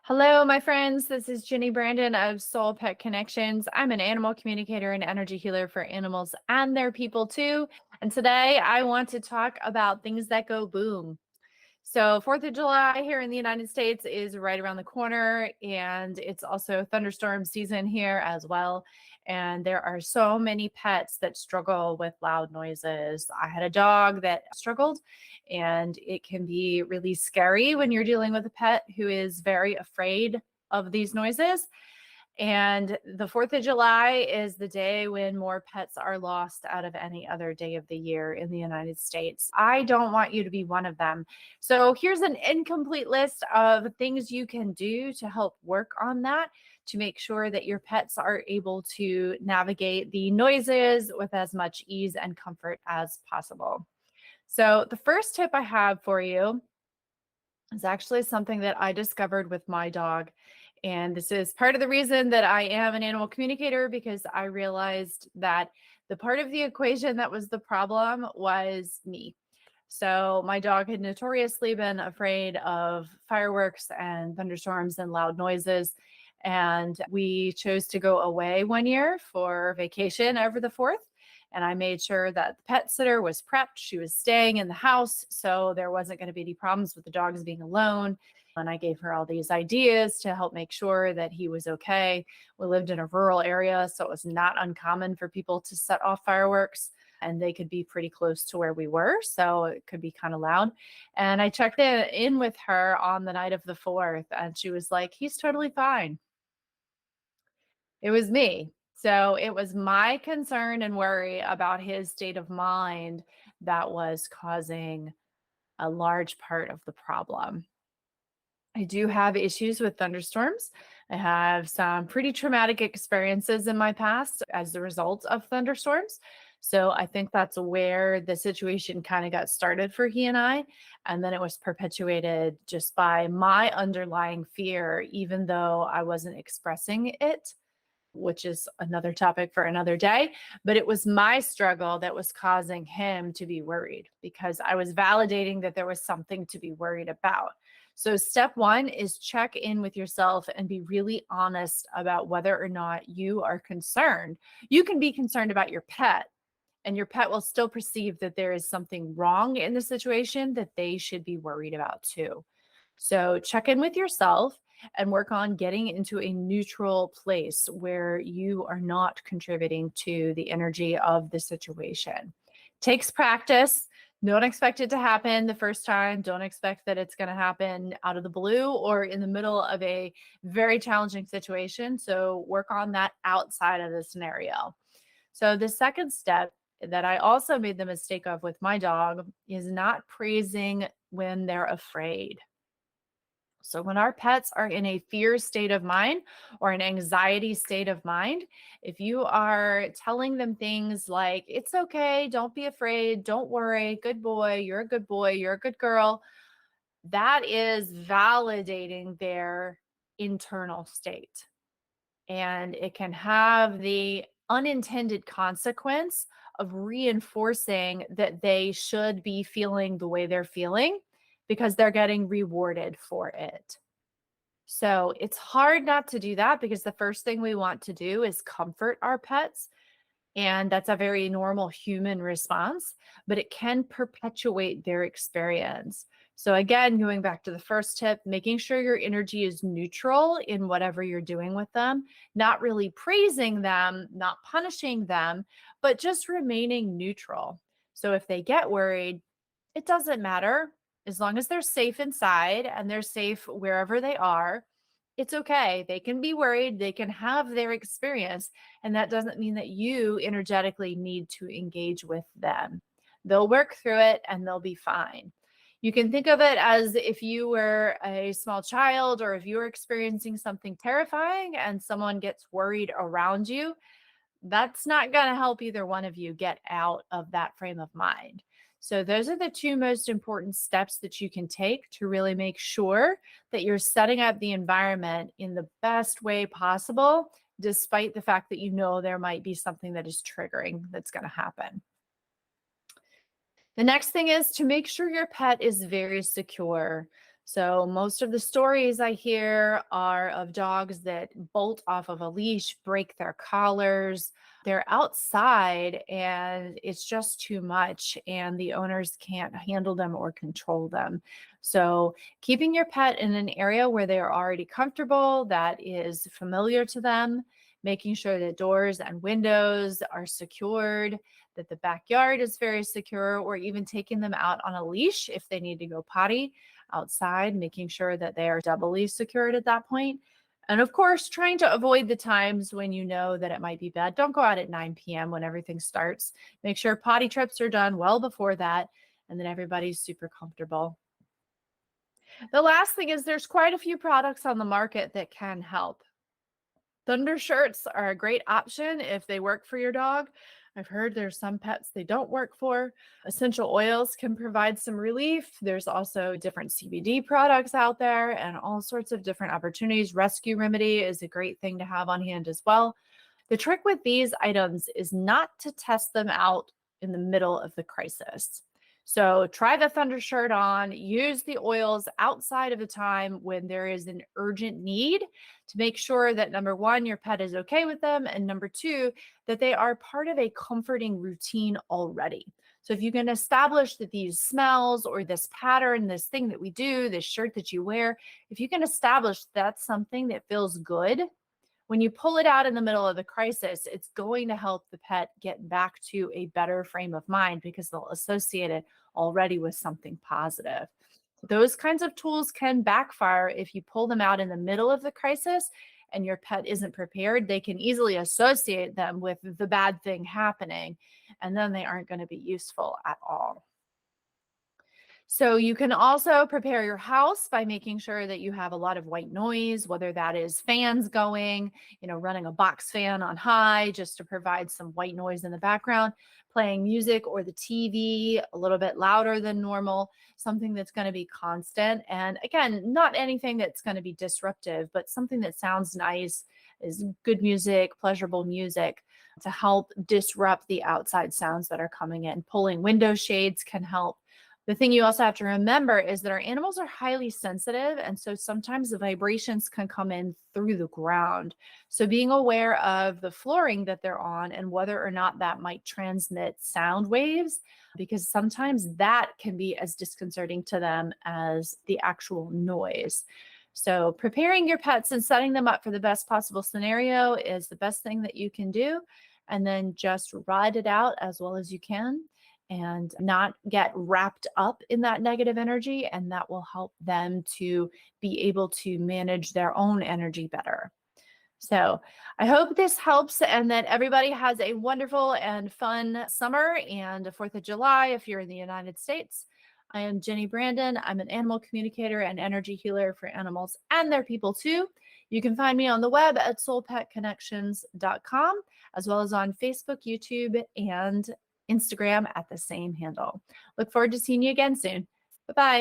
Hello, my friends. This is Ginny Branden of Soul Pet Connections. I'm an animal communicator and energy healer for animals and their people too. And today I want to talk about things that go boom. So 4th of July here in the United States is right around the corner, and it's also thunderstorm season here as well. And there are so many pets that struggle with loud noises. I had a dog that struggled, and it can be really scary when you're dealing with a pet who is very afraid of these noises. And the 4th of July is the day when more pets are lost out of any other day of the year in the United States. I don't want you to be one of them. So here's an incomplete list of things you can do to help work on that, to make sure that your pets are able to navigate the noises with as much ease and comfort as possible. So the first tip I have for you is actually something that I discovered with my dog. And this is part of the reason that I am an animal communicator, because I realized that the part of the equation that was the problem was me. So my dog had notoriously been afraid of fireworks and thunderstorms and loud noises. And we chose to go away one year for vacation over the 4th. And I made sure that the pet sitter was prepped. She was staying in the house, so there wasn't going to be any problems with the dogs being alone. And I gave her all these ideas to help make sure that he was okay. We lived in a rural area, so it was not uncommon for people to set off fireworks, and they could be pretty close to where we were, so it could be kind of loud. And I checked in with her on the night of the 4th, and she was like, "He's totally fine." It was me. So it was my concern and worry about his state of mind that was causing a large part of the problem. I do have issues with thunderstorms. I have some pretty traumatic experiences in my past as a result of thunderstorms. So I think that's where the situation kind of got started for he and I. And then it was perpetuated just by my underlying fear, even though I wasn't expressing it, which is another topic for another day. But it was my struggle that was causing him to be worried, because I was validating that there was something to be worried about. So, step one is check in with yourself and be really honest about whether or not you are concerned. You can be concerned about your pet, and your pet will still perceive that there is something wrong in the situation that they should be worried about too. So check in with yourself and work on getting into a neutral place where you are not contributing to the energy of the situation. Takes practice. Don't expect it to happen the first time. Don't expect that it's going to happen out of the blue or in the middle of a very challenging situation. So work on that outside of the scenario. So the second step that I also made the mistake of with my dog is not praising when they're afraid. So, when our pets are in a fear state of mind or an anxiety state of mind, if you are telling them things like, it's okay, don't be afraid, don't worry, good boy, you're a good girl, that is validating their internal state. And it can have the unintended consequence of reinforcing that they should be feeling the way they're feeling because they're getting rewarded for it. So it's hard not to do that, because the first thing we want to do is comfort our pets. And that's a very normal human response, but it can perpetuate their experience. So, again, going back to the first tip, making sure your energy is neutral in whatever you're doing with them, not really praising them, not punishing them, but just remaining neutral. So, if they get worried, it doesn't matter. As long as they're safe inside and they're safe wherever they are, it's okay. They can be worried, they can have their experience, and that doesn't mean that you energetically need to engage with them. They'll work through it and they'll be fine. You can think of it as if you were a small child, or if you're experiencing something terrifying and someone gets worried around you, that's not going to help either one of you get out of that frame of mind. So, those are the two most important steps that you can take to really make sure that you're setting up the environment in the best way possible, despite the fact that you know there might be something that is triggering that's going to happen. The next thing is to make sure your pet is very secure. So most of the stories I hear are of dogs that bolt off of a leash, break their collars. They're outside and it's just too much, and the owners can't handle them or control them. So keeping your pet in an area where they are already comfortable, that is familiar to them, making sure that doors and windows are secured, that the backyard is very secure, or even taking them out on a leash if they need to go potty outside, making sure that they are doubly secured at that point. And of course, trying to avoid the times when you know that it might be bad. Don't go out at 9 p.m. when everything starts. Make sure potty trips are done well before that, and then everybody's super comfortable. The last thing is there's quite a few products on the market that can help. Thunder shirts are a great option if they work for your dog. I've heard there's some pets they don't work for. Essential oils can provide some relief. There's also different CBD products out there and all sorts of different opportunities. Rescue Remedy is a great thing to have on hand as well. The trick with these items is not to test them out in the middle of the crisis. So try the Thunder shirt on, use the oils outside of the time when there is an urgent need to make sure that number one, your pet is okay with them, and number two, that they are part of a comforting routine already. So if you can establish that these smells or this pattern, this thing that we do, this shirt that you wear, if you can establish that's something that feels good, when you pull it out in the middle of the crisis, it's going to help the pet get back to a better frame of mind because they'll associate it already with something positive. Those kinds of tools can backfire if you pull them out in the middle of the crisis and your pet isn't prepared. They can easily associate them with the bad thing happening, and then they aren't going to be useful at all. So you can also prepare your house by making sure that you have a lot of white noise, whether that is fans going, running a box fan on high just to provide some white noise in the background, playing music or the TV a little bit louder than normal, something that's going to be constant. And again, not anything that's going to be disruptive, but something that sounds nice, is good music, pleasurable music to help disrupt the outside sounds that are coming in. Pulling window shades can help. The thing you also have to remember is that our animals are highly sensitive, and so sometimes the vibrations can come in through the ground. So being aware of the flooring that they're on and whether or not that might transmit sound waves, because sometimes that can be as disconcerting to them as the actual noise. So preparing your pets and setting them up for the best possible scenario is the best thing that you can do. And then just ride it out as well as you can and not get wrapped up in that negative energy. And that will help them to be able to manage their own energy better. So I hope this helps and that everybody has a wonderful and fun summer and a 4th of July if you're in the United States. I am Ginny Branden. I'm an animal communicator and energy healer for animals and their people too. You can find me on the web at soulpetconnections.com, as well as on Facebook, YouTube, and Instagram at the same handle. Look forward to seeing you again soon. Bye-bye.